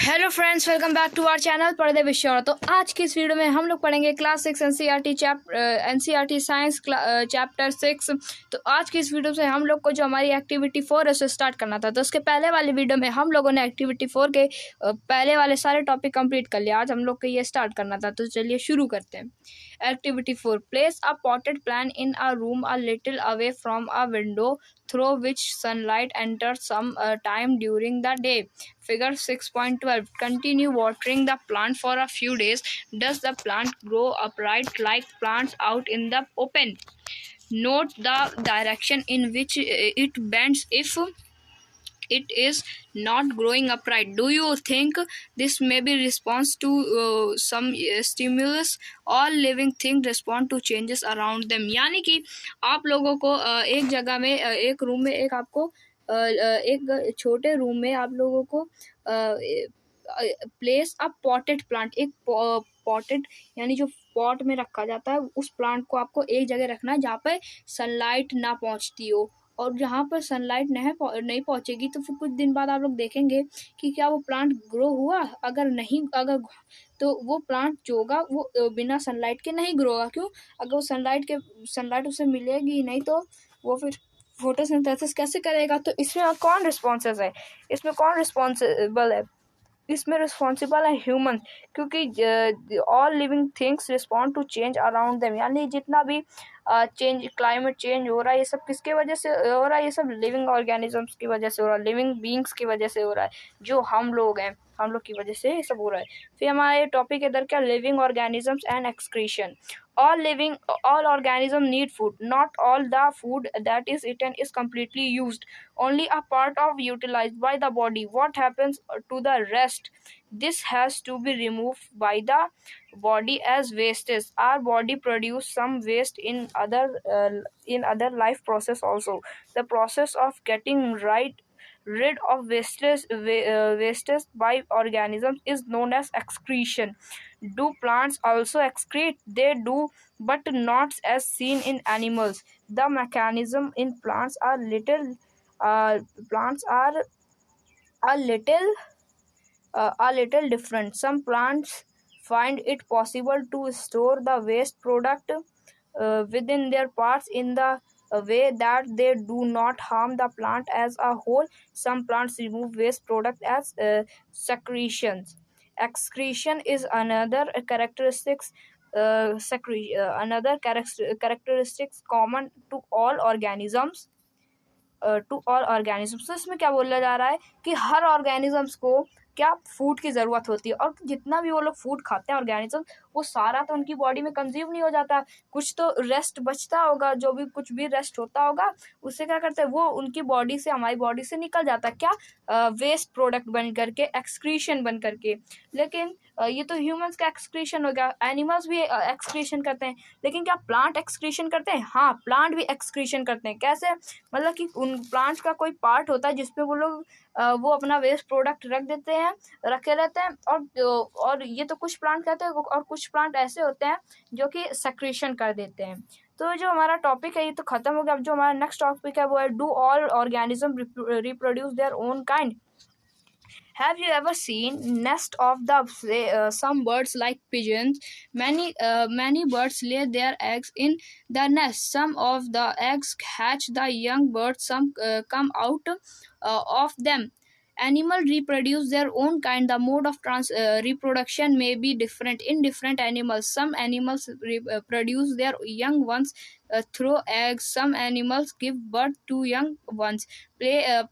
Hello friends, welcome back to our channel पढ़ते विषय। तो आज की इस वीडियो में हम लोग पढ़ेंगे क्लास 6 एनसीईआरटी साइंस चैप्टर 6। तो आज की इस वीडियो से हम लोग को जो हमारी एक्टिविटी 4 है उसे स्टार्ट करना था। तो उसके पहले वाली वीडियो में हम लोगों ने एक्टिविटी 4 के पहले वाले सारे टॉपिक कंप्लीट कर लिया। आज हम लोग को ये स्टार्ट करना था, तो चलिए शुरू करते हैं। Activity 4, place a potted plant in a room a little away from a window through which sunlight enters some time during the day. Figure 6.12. Continue watering the plant for a few days. Does the plant grow upright like plants out in the open? Note the direction in which it bends if it is not growing upright. Do you think this may be response to some stimulus? All living things respond to changes around them. यानी कि आप लोगों को एक जगह में एक room में एक आपको एक छोटे रूम में आप लोगों को प्लेस अ पॉटेड प्लांट, एक पॉटेड यानी जो पॉट में रखा जाता है उस प्लांट को आपको एक जगह रखना है जहाँ पे सनलाइट ना पहुँचती हो। और जहाँ पर सनलाइट नहीं पहुँचेगी तो फिर कुछ दिन बाद आप लोग देखेंगे कि क्या वो प्लांट ग्रो हुआ। अगर तो वो प्लांट जो होगा वो बिना सनलाइट के नहीं ग्रो होगा। क्यों? अगर वो सनलाइट उसे मिलेगी ही नहीं तो वो फिर फोटोसिंथेसिस कैसे करेगा। तो इसमें कौन रिस्पॉन्सिबल है? इसमें रिस्पॉन्सिबल है ह्यूमन, क्योंकि all living things respond to change around them. यानी जितना भी चेंज, क्लाइमेट चेंज हो रहा है, ये सब किसके वजह से हो रहा है? ये सब लिविंग ऑर्गेनिजम्स की वजह से हो रहा है, लिविंग बींग्स की वजह से हो रहा है, जो हम लोग हैं, हम लोग की वजह से ये सब हो रहा है। फिर हमारे टॉपिक इधर क्या, living organisms and excretion. All organisms need food. Not all the food that is eaten is completely used. Only a part of utilized by the body. What happens to the rest? This has to be removed by the body as wastage. Our body produce some waste in other life process also. The process of getting rid of wastage by organisms is known as excretion. Do plants also excrete? They do, but not as seen in animals. The mechanism in plants are a little different. Some plants find it possible to store the waste product within their parts in the way that they do not harm the plant as a whole. Some plants remove waste product as secretions. Excretion is another characteristics common to all organisms. तो इसमें क्या बोला जा रहा है कि हर organisms को क्या फूड की ज़रूरत होती है, और जितना भी वो लोग फूड खाते हैं ऑर्गेनिज्म, वो सारा तो उनकी बॉडी में कंज्यूम नहीं हो जाता। कुछ तो रेस्ट बचता होगा, जो भी कुछ भी रेस्ट होता होगा उससे क्या करते हैं, वो उनकी बॉडी से, हमारी बॉडी से निकल जाता है। क्या? वेस्ट प्रोडक्ट बन करके, एक्सक्रीशन बन करके। लेकिन ये तो ह्यूमंस का एक्सक्रीशन हो गया। एनिमल्स भी एक्सक्रीशन करते हैं, लेकिन क्या प्लांट एक्सक्रीशन करते हैं? हाँ, प्लांट भी एक्सक्रीशन करते हैं। कैसे? मतलब कि उन प्लांट्स का कोई पार्ट होता है जिसपे वो लोग वो अपना वेस्ट प्रोडक्ट रखे रहते हैं। और ये तो कुछ प्लांट कहते हैं, और कुछ प्लांट ऐसे होते हैं जो कि सेक्रेशन कर देते हैं। तो जो हमारा टॉपिक है ये तो खत्म हो गया। अब जो हमारा नेक्स्ट टॉपिक है वो है, do all organism reproduce their own kind? Have you ever seen nest of some birds like pigeons? Many birds lay their eggs in the nest. Some of the eggs hatch the young birds. Some come out of them. Animals reproduce their own kind. The mode of reproduction may be different in different animals. Some animals produce their young ones through eggs. Some animals give birth to young ones.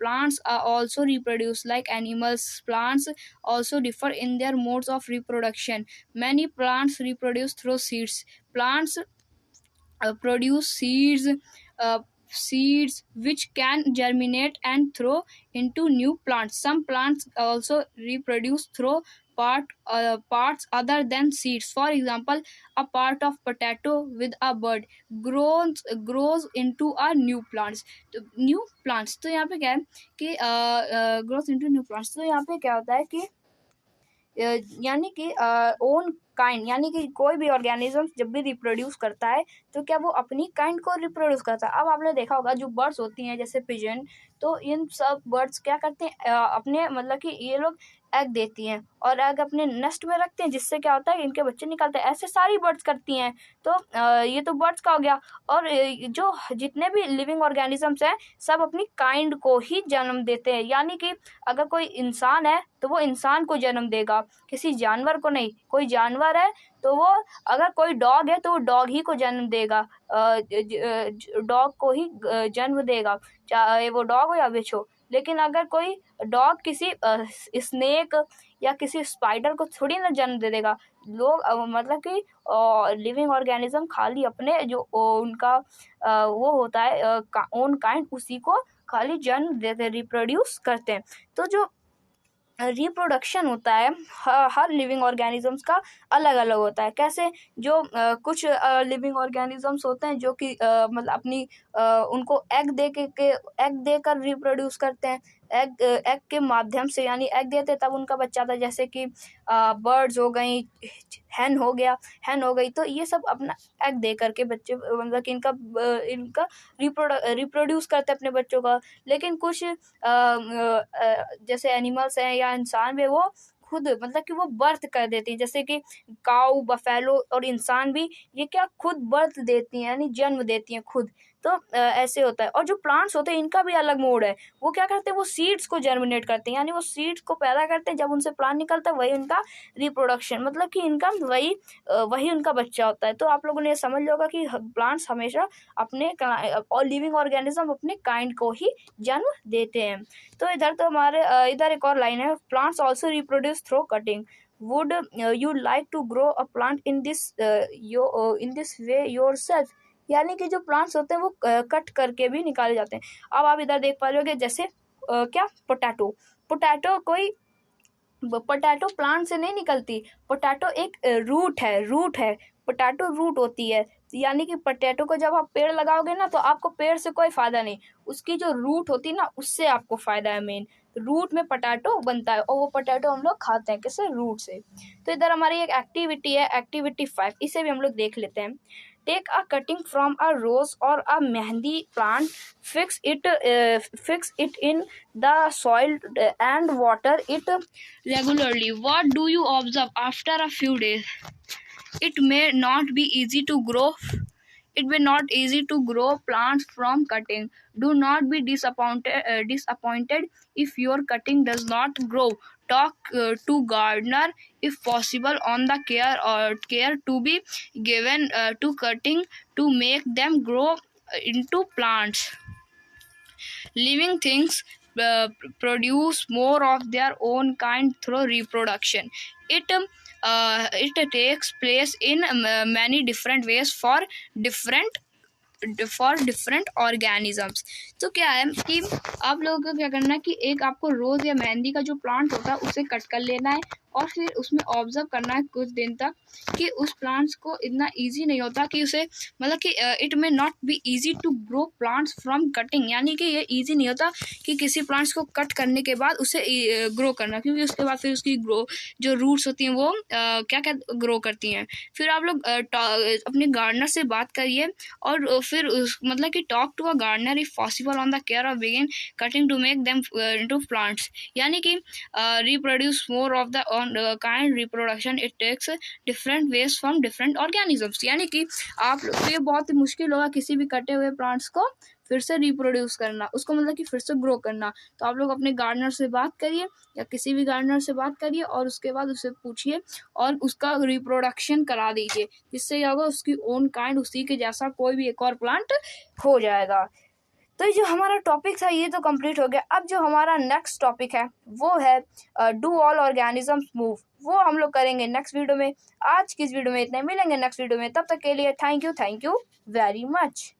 Plants are also reproduce like animals. Plants also differ in their modes of reproduction. Many plants reproduce through seeds. Plants produce seeds which can germinate and throw into new plants. Some plants also reproduce through parts other than seeds. For example, a part of potato with a bud grows into a new plants. तो यहाँ पे क्या है कि growth into new plants. तो यहाँ पे क्या होता है कि यानी कि ओन काइंड, यानी कि कोई भी ऑर्गेनिज्म जब भी रिप्रोड्यूस करता है तो क्या वो अपनी काइंड को रिप्रोड्यूस करता है। अब आपने देखा होगा जो बर्ड्स होती हैं जैसे पिजन, तो इन सब बर्ड्स क्या करते हैं अपने मतलब कि ये लोग एग देती हैं और एग अपने नेस्ट में रखते हैं, जिससे क्या होता है इनके बच्चे निकलते हैं। ऐसे सारी बर्ड्स करती हैं। तो ये तो बर्ड्स का हो गया। और जो जितने भी लिविंग ऑर्गेनिजम्स हैं सब अपनी काइंड को ही जन्म देते हैं, यानी कि अगर कोई इंसान है तो वो इंसान को जन्म देगा, किसी जानवर को नहीं। कोई जानवर है तो वो, अगर कोई डॉग है तो वो डॉग ही को जन्म देगा, डॉग को ही जन्म देगा, चाहे वो डॉग हो या विच हो। लेकिन अगर कोई डॉग किसी स्नेक या किसी स्पाइडर को थोड़ी ना जन्म दे देगा। लोग मतलब कि लिविंग ऑर्गेनिज्म खाली अपने जो उनका वो होता है ओन काइंड, उसी को खाली जन्म देते, रिप्रोड्यूस करते हैं। तो जो रिप्रोडक्शन होता है हर लिविंग ऑर्गेनिजम्स का अलग अलग होता है। कैसे, जो कुछ लिविंग ऑर्गेनिजम्स होते हैं जो कि मतलब अपनी उनको एग देकर रिप्रोड्यूस करते हैं। एग के माध्यम से, यानी एग देते तब उनका बच्चा था, जैसे कि बर्ड्स हो गई, हैन हो गई। तो ये सब अपना एग दे करके बच्चे मतलब कि इनका रिप्रोड्यूस करते हैं अपने बच्चों का। लेकिन कुछ जैसे एनिमल्स हैं या इंसान भी, वो खुद मतलब कि वो बर्थ कर देती हैं, जैसे कि काऊ, बफेलो और इंसान भी ये क्या खुद बर्थ देती हैं, यानी जन्म देती हैं खुद। तो ऐसे होता है। और जो प्लांट्स होते हैं इनका भी अलग मोड है। वो क्या करते हैं, वो सीड्स को जर्मिनेट करते हैं, यानी वो सीड्स को पैदा करते हैं। जब उनसे प्लांट निकलता है वही उनका रिप्रोडक्शन, मतलब कि इनका वही उनका बच्चा होता है। तो आप लोगों ने समझ लिया होगा कि प्लांट्स हमेशा अपने और लिविंग ऑर्गेनिज्म अपने काइंड को ही जन्म देते हैं। तो इधर तो हमारे इधर एक और लाइन है, plants also reproduce through cutting. Would you like to grow a plant in this way yourself, यानी कि जो प्लांट्स होते हैं वो कट करके भी निकाले जाते हैं। अब आप इधर देख पा रहे होगे, जैसे क्या पोटैटो प्लांट से नहीं निकलती। पोटैटो एक रूट है, पोटैटो रूट होती है। यानी कि पोटैटो को जब आप पेड़ लगाओगे ना तो आपको पेड़ से कोई फायदा नहीं, उसकी जो रूट होती है ना उससे आपको फायदा है। मेन रूट में पोटैटो बनता है और वो पोटैटो हम लोग खाते हैं, किससे, रूट से। तो इधर हमारी एक एक्टिविटी है, एक्टिविटी 5, इसे भी हम लोग देख लेते हैं। Take a cutting from a rose or a mehndi plant, fix it in the soil and water it regularly. What do you observe after a few days? It may not be easy to grow. It may not easy to grow plants from cutting. Do not be disappointed if your cutting does not grow. Talk to gardener if possible on the care to be given to cutting to make them grow into plants. Living things produce more of their own kind through reproduction. It takes place in many different ways for different organisms. तो क्या है कि आप लोगों को क्या करना है कि एक आपको रोज या मेहंदी का जो प्लांट होता है उसे कट कर लेना है और फिर उसमें ऑब्जर्व करना है कुछ दिन तक कि उस प्लांट्स को इतना इजी नहीं होता कि उसे मतलब कि it may not be easy to grow plants from cutting, यानी कि ये इजी नहीं होता कि किसी प्लांट्स को कट करने के बाद उसे ग्रो करना, क्योंकि उसके बाद फिर उसकी जो रूट्स होती हैं वो क्या ग्रो करती हैं। फिर आप लोग अपने गार्डनर से बात करिए और फिर मतलब कि talk to a gardener if possible on the care of begin cutting to make them into plants, यानी कि reproduce more of the kind reproduction it takes different ways from different organisms, यानी कि आप तो ये बहुत ही मुश्किल होगा किसी भी कटे हुए प्लांट्स को फिर से रिप्रोड्यूस करना, उसको मतलब कि फिर से ग्रो करना। तो आप लोग अपने गार्डनर से बात करिए या किसी भी गार्डनर से बात करिए और उसके बाद उससे पूछिए और उसका रिप्रोडक्शन करा दीजिए, जिससे क्या होगा उसकी ओन काइंड उसी के जैसा कोई भी एक और प्लांट हो जाएगा। तो ये जो हमारा टॉपिक था ये तो कंप्लीट हो गया। अब जो हमारा नेक्स्ट टॉपिक है वो है डू ऑल ऑर्गेनिजम्स मूव, वो हम लोग करेंगे नेक्स्ट वीडियो में। आज की इस वीडियो में इतने, मिलेंगे नेक्स्ट वीडियो में, तब तक के लिए थैंक यू वेरी मच।